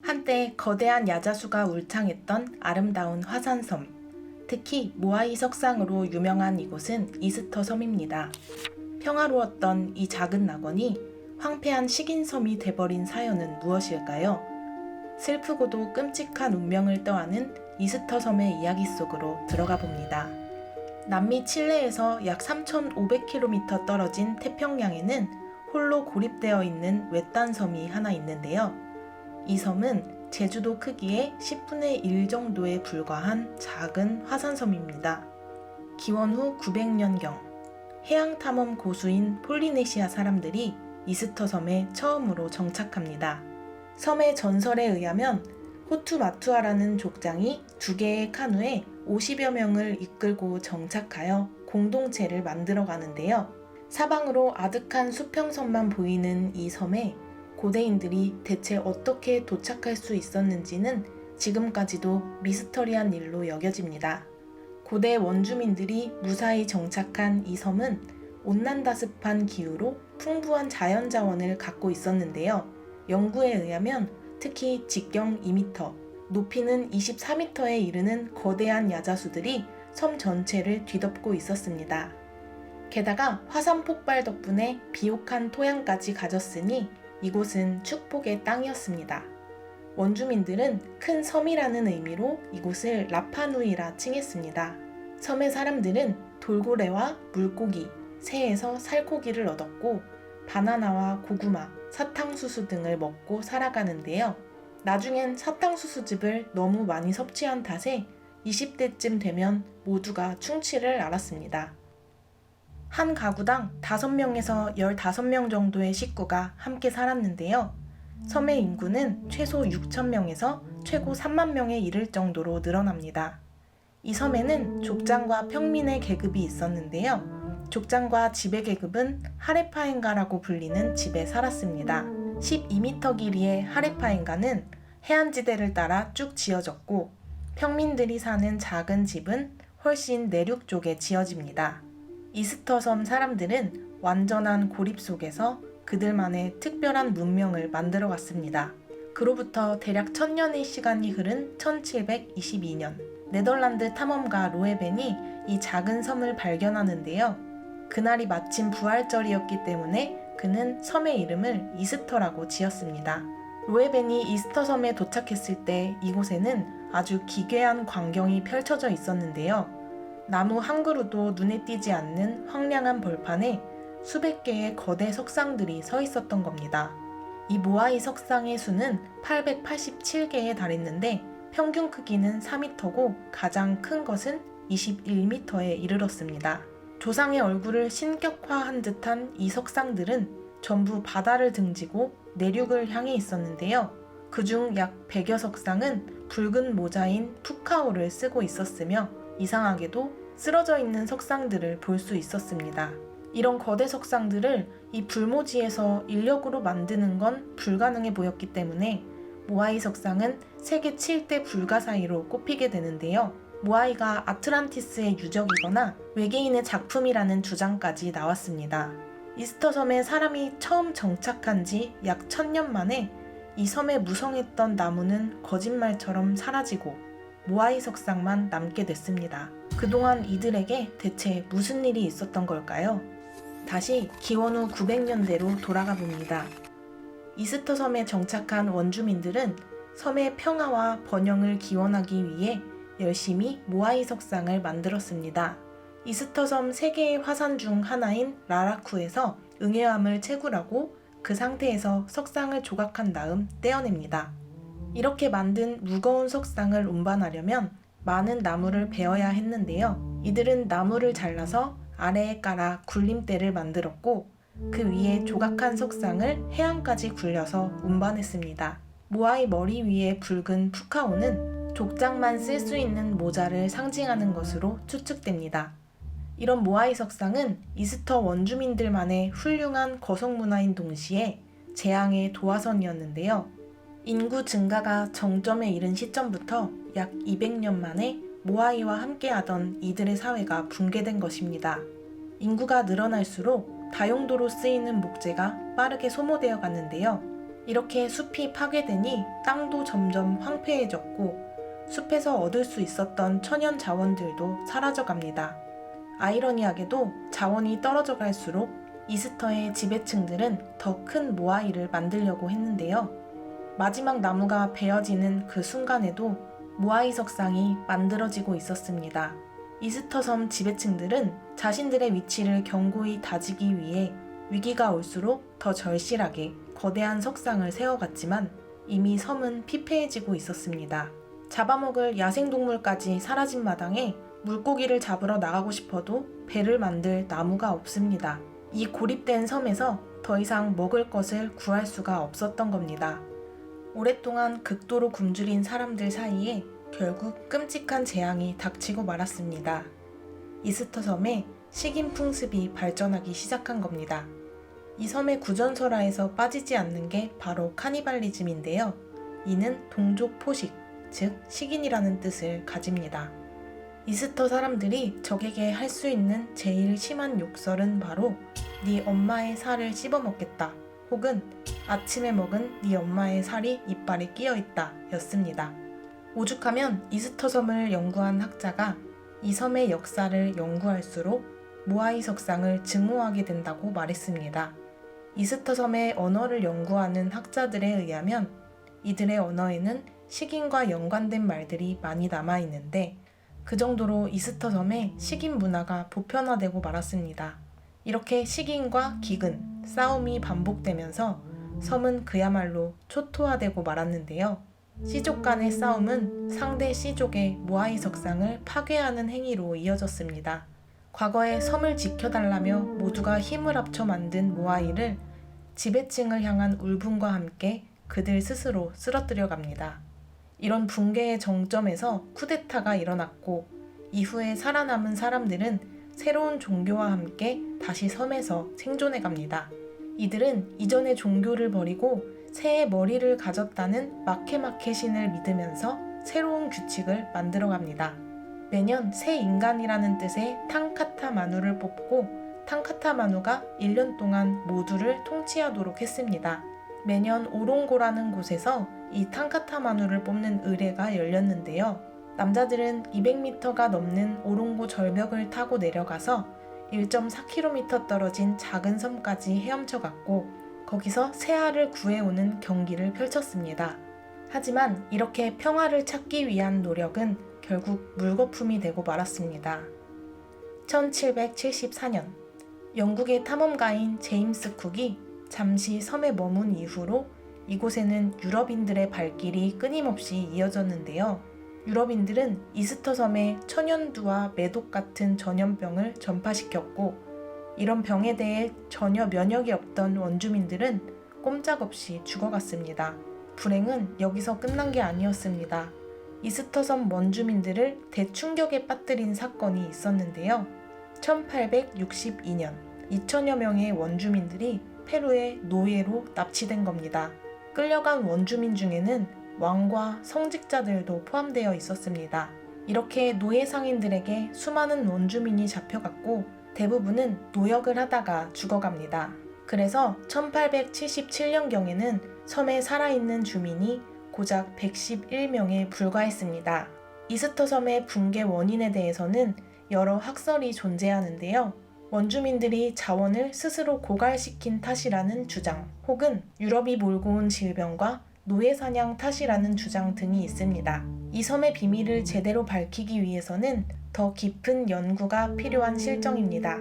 한때 거대한 야자수가 울창했던 아름다운 화산섬, 특히 모아이 석상으로 유명한 이곳은 이스터 섬입니다. 평화로웠던 이 작은 낙원이 황폐한 식인섬이 돼버린 사연은 무엇일까요? 슬프고도 끔찍한 운명을 떠안은 이스터 섬의 이야기 속으로 들어가 봅니다. 남미 칠레에서 약 3,500km 떨어진 태평양에는 홀로 고립되어 있는 외딴 섬이 하나 있는데요. 이 섬은 제주도 크기의 10분의 1 정도에 불과한 작은 화산섬입니다. 기원 후 900년경 해양탐험 고수인 폴리네시아 사람들이 이스터 섬에 처음으로 정착합니다. 섬의 전설에 의하면 호투마투아라는 족장이 2개의 카누에 50여 명을 이끌고 정착하여 공동체를 만들어 가는데요. 사방으로 아득한 수평선만 보이는 이 섬에 고대인들이 대체 어떻게 도착할 수 있었는지는 지금까지도 미스터리한 일로 여겨집니다. 고대 원주민들이 무사히 정착한 이 섬은 온난다습한 기후로 풍부한 자연자원을 갖고 있었는데요. 연구에 의하면 특히 직경 2m, 높이는 24m에 이르는 거대한 야자수들이 섬 전체를 뒤덮고 있었습니다. 게다가 화산 폭발 덕분에 비옥한 토양까지 가졌으니 이곳은 축복의 땅이었습니다. 원주민들은 큰 섬이라는 의미로 이곳을 라파누이라 칭했습니다. 섬의 사람들은 돌고래와 물고기, 새에서 살코기를 얻었고 바나나와 고구마, 사탕수수 등을 먹고 살아가는데요. 나중엔 사탕수수즙을 너무 많이 섭취한 탓에 20대쯤 되면 모두가 충치를 앓았습니다. 한 가구당 5명에서 15명 정도의 식구가 함께 살았는데요. 섬의 인구는 최소 6,000명에서 최고 3만 명에 이를 정도로 늘어납니다. 이 섬에는 족장과 평민의 계급이 있었는데요. 족장과 지배 계급은 하레파인가라고 불리는 집에 살았습니다. 12m 길이의 하레파인가는 해안지대를 따라 쭉 지어졌고 평민들이 사는 작은 집은 훨씬 내륙 쪽에 지어집니다. 이스터 섬 사람들은 완전한 고립 속에서 그들만의 특별한 문명을 만들어 갔습니다. 그로부터 대략 1000년의 시간이 흐른 1722년 네덜란드 탐험가 로에벤이 이 작은 섬을 발견하는데요. 그날이 마침 부활절이었기 때문에 그는 섬의 이름을 이스터라고 지었습니다. 로에벤이 이스터 섬에 도착했을 때 이곳에는 아주 기괴한 광경이 펼쳐져 있었는데요. 나무 한 그루도 눈에 띄지 않는 황량한 벌판에 수백 개의 거대 석상들이 서 있었던 겁니다. 이 모아이 석상의 수는 887개에 달했는데 평균 크기는 4m고 가장 큰 것은 21m에 이르렀습니다. 조상의 얼굴을 신격화한 듯한 이 석상들은 전부 바다를 등지고 내륙을 향해 있었는데요. 그중 약 100여 석상은 붉은 모자인 푸카오를 쓰고 있었으며 이상하게도 쓰러져 있는 석상들을 볼 수 있었습니다. 이런 거대 석상들을 이 불모지에서 인력으로 만드는 건 불가능해 보였기 때문에 모아이 석상은 세계 7대 불가사의로 꼽히게 되는데요. 모아이가 아틀란티스의 유적이거나 외계인의 작품이라는 주장까지 나왔습니다. 이스터 섬에 사람이 처음 정착한 지 약 1000년 만에 이 섬에 무성했던 나무는 거짓말처럼 사라지고 모아이 석상만 남게 됐습니다. 그동안 이들에게 대체 무슨 일이 있었던 걸까요? 다시 기원 후 900년대로 돌아가 봅니다. 이스터 섬에 정착한 원주민들은 섬의 평화와 번영을 기원하기 위해 열심히 모아이 석상을 만들었습니다. 이스터 섬 3개의 화산 중 하나인 라라쿠에서 응애암을 채굴하고 그 상태에서 석상을 조각한 다음 떼어냅니다. 이렇게 만든 무거운 석상을 운반하려면 많은 나무를 베어야 했는데요. 이들은 나무를 잘라서 아래에 깔아 굴림대를 만들었고 그 위에 조각한 석상을 해안까지 굴려서 운반했습니다. 모아이 머리 위에 붉은 푸카오는 족장만 쓸 수 있는 모자를 상징하는 것으로 추측됩니다. 이런 모아이 석상은 이스터 원주민들만의 훌륭한 거성문화인 동시에 재앙의 도화선이었는데요. 인구 증가가 정점에 이른 시점부터 약 200년 만에 모아이와 함께하던 이들의 사회가 붕괴된 것입니다. 인구가 늘어날수록 다용도로 쓰이는 목재가 빠르게 소모되어 갔는데요. 이렇게 숲이 파괴되니 땅도 점점 황폐해졌고 숲에서 얻을 수 있었던 천연 자원들도 사라져갑니다. 아이러니하게도 자원이 떨어져 갈수록 이스터의 지배층들은 더 큰 모아이를 만들려고 했는데요. 마지막 나무가 베어지는 그 순간에도 모아이 석상이 만들어지고 있었습니다. 이스터 섬 지배층들은 자신들의 위치를 견고히 다지기 위해 위기가 올수록 더 절실하게 거대한 석상을 세워갔지만 이미 섬은 피폐해지고 있었습니다. 잡아먹을 야생동물까지 사라진 마당에 물고기를 잡으러 나가고 싶어도 배를 만들 나무가 없습니다. 이 고립된 섬에서 더 이상 먹을 것을 구할 수가 없었던 겁니다. 오랫동안 극도로 굶주린 사람들 사이에 결국 끔찍한 재앙이 닥치고 말았습니다. 이스터 섬에 식인 풍습이 발전하기 시작한 겁니다. 이 섬의 구전설화에서 빠지지 않는 게 바로 카니발리즘인데요. 이는 동족 포식, 즉 식인이라는 뜻을 가집니다. 이스터 사람들이 적에게 할 수 있는 제일 심한 욕설은 바로 네 엄마의 살을 씹어먹겠다 혹은 아침에 먹은 네 엄마의 살이 이빨에 끼어있다 였습니다. 오죽하면 이스터 섬을 연구한 학자가 이 섬의 역사를 연구할수록 모아이 석상을 증오하게 된다고 말했습니다. 이스터 섬의 언어를 연구하는 학자들에 의하면 이들의 언어에는 식인과 연관된 말들이 많이 남아있는데 그 정도로 이스터 섬에 식인 문화가 보편화되고 말았습니다. 이렇게 식인과 기근, 싸움이 반복되면서 섬은 그야말로 초토화되고 말았는데요. 씨족 간의 싸움은 상대 씨족의 모아이 석상을 파괴하는 행위로 이어졌습니다. 과거에 섬을 지켜달라며 모두가 힘을 합쳐 만든 모아이를 지배층을 향한 울분과 함께 그들 스스로 쓰러뜨려 갑니다. 이런 붕괴의 정점에서 쿠데타가 일어났고 이후에 살아남은 사람들은 새로운 종교와 함께 다시 섬에서 생존해 갑니다. 이들은 이전의 종교를 버리고 새의 머리를 가졌다는 마케마케 신을 믿으면서 새로운 규칙을 만들어 갑니다. 매년 새 인간이라는 뜻의 탕카타 마누를 뽑고 탕카타 마누가 1년 동안 모두를 통치하도록 했습니다. 매년 오롱고라는 곳에서 이 탕카타 마누를 뽑는 의례가 열렸는데요. 남자들은 200m가 넘는 오롱고 절벽을 타고 내려가서 1.4km 떨어진 작은 섬까지 헤엄쳐 갔고 거기서 새알을 구해오는 경기를 펼쳤습니다. 하지만 이렇게 평화를 찾기 위한 노력은 결국 물거품이 되고 말았습니다. 1774년 영국의 탐험가인 제임스 쿡이 잠시 섬에 머문 이후로 이곳에는 유럽인들의 발길이 끊임없이 이어졌는데요. 유럽인들은 이스터 섬에 천연두와 매독 같은 전염병을 전파시켰고 이런 병에 대해 전혀 면역이 없던 원주민들은 꼼짝없이 죽어갔습니다. 불행은 여기서 끝난 게 아니었습니다. 이스터 섬 원주민들을 대충격에 빠뜨린 사건이 있었는데요. 1862년 2천여 명의 원주민들이 페루의 노예로 납치된 겁니다. 끌려간 원주민 중에는 왕과 성직자들도 포함되어 있었습니다. 이렇게 노예 상인들에게 수많은 원주민이 잡혀갔고 대부분은 노역을 하다가 죽어갑니다. 그래서 1877년경에는 섬에 살아있는 주민이 고작 111명에 불과했습니다. 이스터 섬의 붕괴 원인에 대해서는 여러 학설이 존재하는데요. 원주민들이 자원을 스스로 고갈시킨 탓이라는 주장, 혹은 유럽이 몰고 온 질병과 노예 사냥 탓이라는 주장 등이 있습니다. 이 섬의 비밀을 제대로 밝히기 위해서는 더 깊은 연구가 필요한 실정입니다.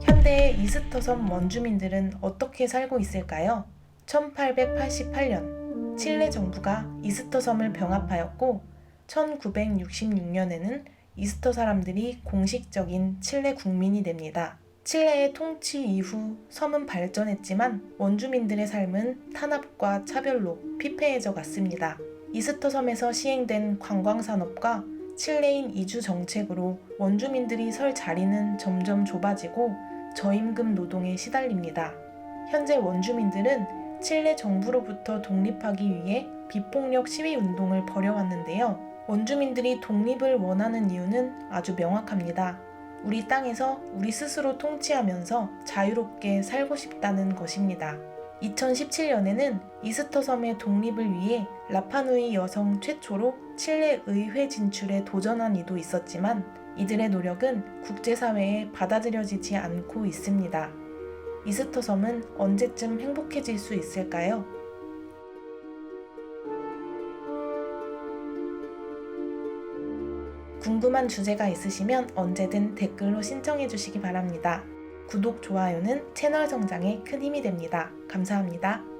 현대의 이스터 섬 원주민들은 어떻게 살고 있을까요? 1888년 칠레 정부가 이스터 섬을 병합하였고 1966년에는 이스터 사람들이 공식적인 칠레 국민이 됩니다. 칠레의 통치 이후 섬은 발전했지만 원주민들의 삶은 탄압과 차별로 피폐해져 갔습니다. 이스터 섬에서 시행된 관광산업과 칠레인 이주 정책으로 원주민들이 설 자리는 점점 좁아지고 저임금 노동에 시달립니다. 현재 원주민들은 칠레 정부로부터 독립하기 위해 비폭력 시위 운동을 벌여왔는데요. 원주민들이 독립을 원하는 이유는 아주 명확합니다. 우리 땅에서 우리 스스로 통치하면서 자유롭게 살고 싶다는 것입니다. 2017년에는 이스터 섬의 독립을 위해 라파누이 여성 최초로 칠레 의회 진출에 도전한 이도 있었지만 이들의 노력은 국제사회에 받아들여지지 않고 있습니다. 이스터 섬은 언제쯤 행복해질 수 있을까요? 궁금한 주제가 있으시면 언제든 댓글로 신청해 주시기 바랍니다. 구독, 좋아요는 채널 성장에 큰 힘이 됩니다. 감사합니다.